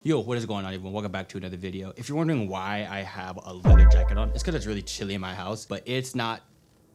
Yo, what is going on, everyone? Welcome back to another video. If you're wondering why I have a leather jacket on, it's because it's really chilly in my house, but it's not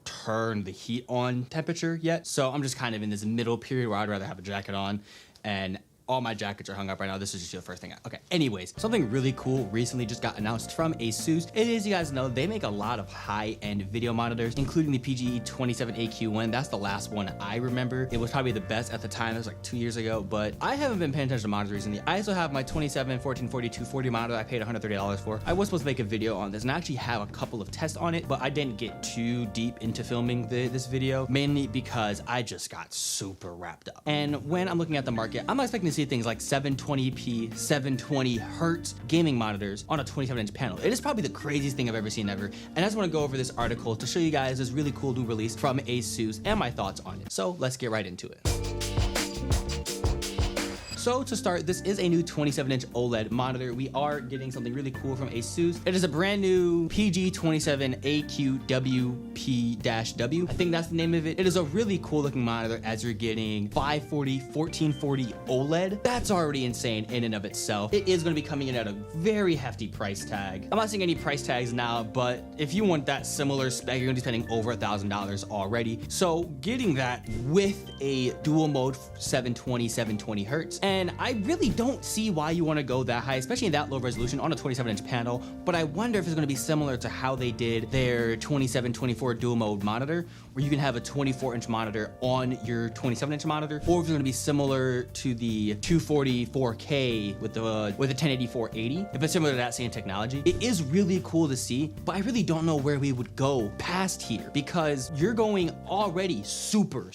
turned the heat on temperature yet. So I'm just kind of in this middle period where I'd rather have a jacket on, and all my jackets are hung up right now. This is just the first thing. Okay, anyways, something really cool recently just got announced from ASUS. It is, you guys know, they make a lot of high-end video monitors, including the PG27AQWP-W. That's the last one I remember. It was probably the best at the time. That was like 2 years ago, but I haven't been paying attention to monitors recently. I also have my 27-1440-240 monitor I paid $130 for. I was supposed to make a video on this and I actually have a couple of tests on it, but I didn't get too deep into filming this video, mainly because I just got super wrapped up. And when I'm looking at the market, I'm not expecting to see things like 720p, 720 hertz gaming monitors on a 27-inch panel. It is probably the craziest thing I've ever seen ever. And I just want to go over this article to show you guys this really cool new release from ASUS and my thoughts on it. So let's get right into it. So to start, this is a new 27-inch OLED monitor. We are getting something really cool from ASUS. It is a brand new PG27AQWP-W. I think that's the name of it. It is a really cool looking monitor as you're getting 540, 1440 OLED. That's already insane in and of itself. It is going to be coming in at a very hefty price tag. I'm not seeing any price tags now, but if you want that similar spec, you're going to be spending over $1,000 already. So getting that with a dual mode 720 hertz. And I really don't see why you want to go that high, especially in that low resolution on a 27-inch panel. But I wonder if it's going to be similar to how they did their 2724 dual mode monitor, where you can have a 24-inch monitor on your 27-inch monitor, or if it's going to be similar to the 240 4K with the 1080 480. If it's similar to that same technology, it is really cool to see. But I really don't know where we would go past here, because you're going already super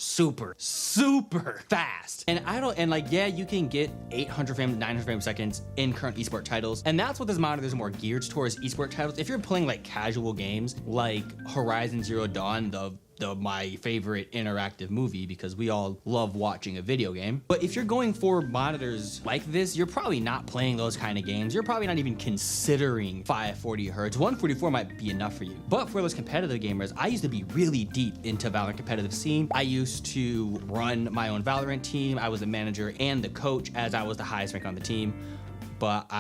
fast. And like, yeah, you can get 800 frames, 900 frames per second in current esport titles, and that's what this monitor is more geared towards, esport titles. If you're playing like casual games like Horizon Zero Dawn, my favorite interactive movie, because we all love watching a video game. But if you're going for monitors like this, you're probably not playing those kind of games. You're probably not even considering 540 hertz. 144 might be enough for you. But for those competitive gamers, I used to be really deep into Valorant competitive scene. I used to run my own Valorant team. I was the manager and the coach, as I was the highest rank on the team. But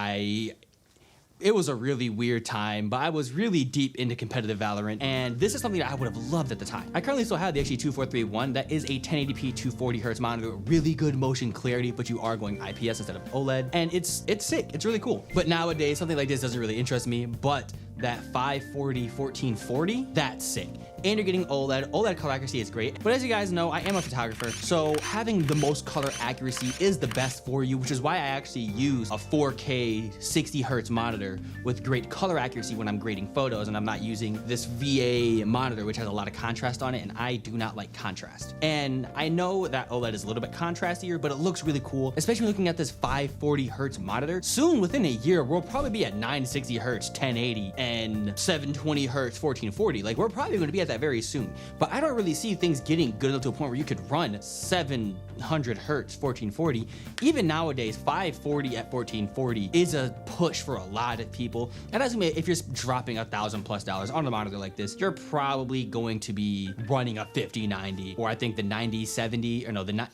it was a really weird time, but I was really deep into competitive Valorant, and this is something that I would have loved at the time. I currently still have the XG2431. That is a 1080p 240 hertz monitor, really good motion clarity, but you are going IPS instead of OLED, and it's sick. It's really cool. But nowadays, something like this doesn't really interest me, but that 540 1440, that's sick. And you're getting OLED color accuracy is great. But as you guys know, I am a photographer, so having the most color accuracy is the best for you, which is why I actually use a 4K 60 hertz monitor with great color accuracy when I'm grading photos, and I'm not using this VA monitor, which has a lot of contrast on it, and I do not like contrast. And I know that OLED is a little bit contrastier, but it looks really cool, especially looking at this 540 hertz monitor. Soon, within a year, we'll probably be at 960 hertz 1080 and 720 hertz 1440. Like, we're probably going to be at that very soon. But I don't really see things getting good enough to a point where you could run 700 hertz 1440. Even nowadays, 540 at 1440 is a push for a lot of people. And as if you're dropping $1,000+ on a monitor like this, you're probably going to be running a 5090, or I think the 9070, or the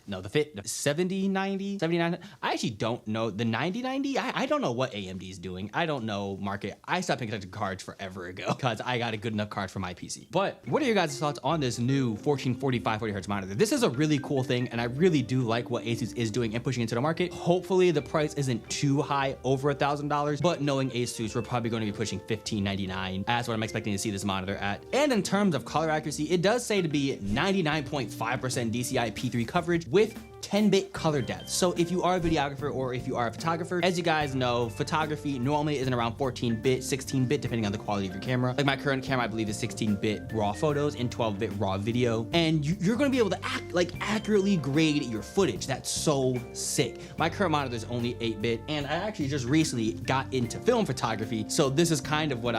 7090, 79. I actually don't know the 9090. I don't know what AMD is doing. I don't know market. I stopped paying attention to cards forever ago because I got a good enough card for my PC. But what are your guys' thoughts on this new 1440 540 hertz monitor? This is a really cool thing, and I really do like what ASUS is doing and pushing into the market. Hopefully the price isn't too high, over $1,000, but knowing ASUS, we're probably going to be pushing $1,599. That's what I'm expecting to see this monitor at. And in terms of color accuracy, it does say to be 99.5% DCI P3 coverage with 10-bit color depth. So if you are a videographer or if you are a photographer, as you guys know, photography normally isn't around 14-bit, 16-bit, depending on the quality of your camera. Like my current camera, I believe, is 16-bit raw photos and 12-bit raw video. And you're gonna be able to accurately grade your footage. That's so sick. My current monitor is only 8-bit, and I actually just recently got into film photography. So this is kind of what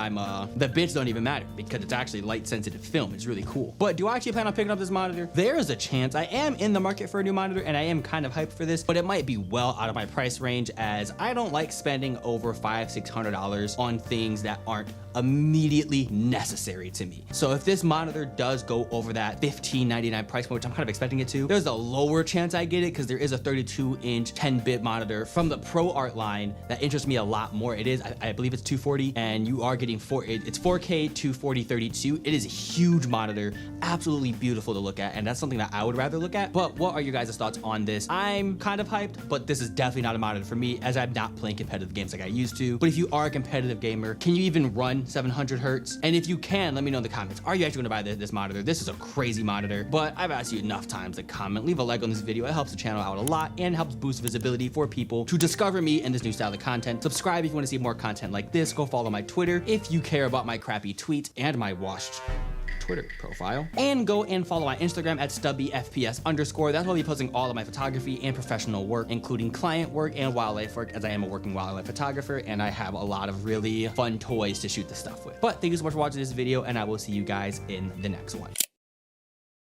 the bits don't even matter, because it's actually light sensitive film. It's really cool. But do I actually plan on picking up this monitor? There is a chance. I am in the market for a new monitor, and and I am kind of hyped for this, but it might be well out of my price range as I don't like spending over $500-600 on things that aren't immediately necessary to me. So if this monitor does go over that $15.99 price point, which I'm kind of expecting it to, there's a lower chance I get it because there is a 32-inch 10-bit monitor from the Pro Art line that interests me a lot more. It is, I believe it's 240, and you are getting it's 4K 240/32. It is a huge monitor, absolutely beautiful to look at, and that's something that I would rather look at. But what are your guys' thoughts on this? I'm kind of hyped, but this is definitely not a monitor for me as I'm not playing competitive games like I used to. But if you are a competitive gamer, can you even run 700 hertz? And if you can, let me know in the comments. Are you actually gonna buy this monitor? This is a crazy monitor, but I've asked you enough times to comment, leave a like on this video. It helps the channel out a lot and helps boost visibility for people to discover me and this new style of content. Subscribe if you want to see more content like this. Go follow my Twitter if you care about my crappy tweets and my washed Twitter profile, and go and follow my Instagram at StubbyFPS_. That's where I'll be posting all of my photography and professional work, including client work and wildlife work, as I am a working wildlife photographer and I have a lot of really fun toys to shoot the stuff with. But thank you so much for watching this video, and I will see you guys in the next one.